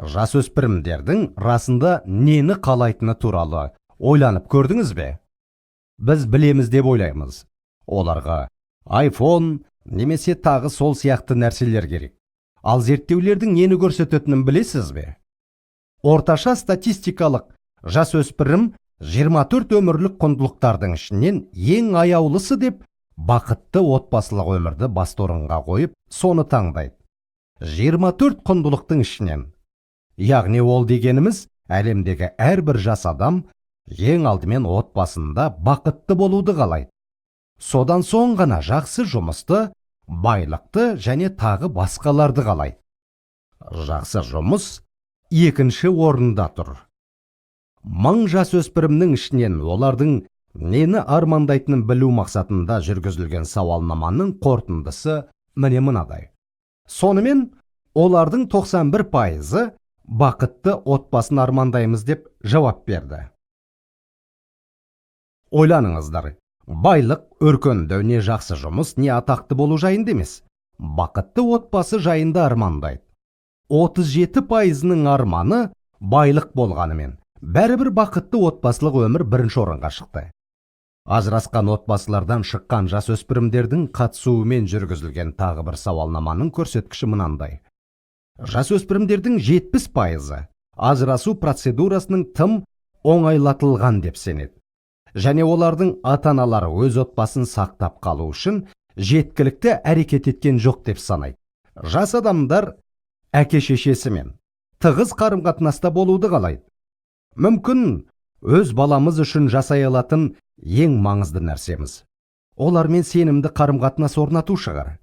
Жасөспірімдердің расында нені қалайтыны туралы ойланып көрдіңіз бе? Біз білеміз деп ойлаймыз. Оларға iPhone немесе тағы сол сияқты нәрселер керек. Ал зерттеулердің нені көрсететінін білесіз бе? Орташа статистикалық жасөспірім 24 өмірлік құндылықтардың ішінен ең аяулысы деп бақытты отбасылық өмірді басты орынға қойып, соны таңдайды. 24 құндылықтың ішінен. Яғни ол дегеніміз, әлемдегі әрбір жас адам ең алдымен отбасында бақытты болуды қалайды. Содан соң ғана жақсы жұмысты, байлықты және тағы басқаларды қалайды. Жақсы жұмыс екінші орында тұр. 1000 жасөспірімнің ішінен олардың нені армандайтынын білу мақсатында жүргізілген сауалнаманың қорытындысы міне мынадай. Сонымен, олардың 91%-ы бақытты отбасын армандаймыз деп жауап берді. Ойланыңыздар, байлық, өркендеу не жақсы жұмыс, не атақты болу жайында емес, бақытты отбасы жайында армандайды. 37%-ның арманы байлық болғанымен, бәрібір бақытты отбасылық өмір бірінші орынға шықты. Ажырасқан отбасылардан шыққан жасөспірімдердің қатысуымен жүргізілген тағы бір сауалнаманың көрсеткіші мынандай. Жасөспірімдердің 70%-ы ажырасу процедурасының тым оңайлатылған деп сенеді. Және олардың ата-аналары өз отбасын сақтап қалу үшін жеткілікті әрекет еткен жоқ деп санайды. Жас адамдар әке-шешесімен тығыз қарым-қатынаста болуды қалайды. Мүмкін өз баламыз үшін жасай алатын ең маңызды нәрсеміз олармен сенімді қарым-қатынас орнату шығар.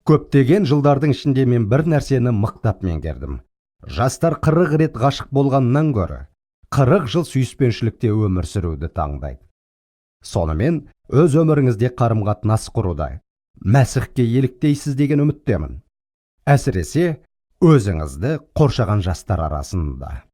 Көптеген жылдардың ішінде мен бір нәрсені мықтап меңгердім. Жастар 40 рет ғашық болғаннан гөрі 40 жыл сүйіспеншілікте өмір сүруді таңдайды. Сонымен өз өміріңізде қарым-қатынас құруда мәсіхке еліктейсіз деген үміттемін. Әсіресе өзіңізді қоршаған жастар арасында.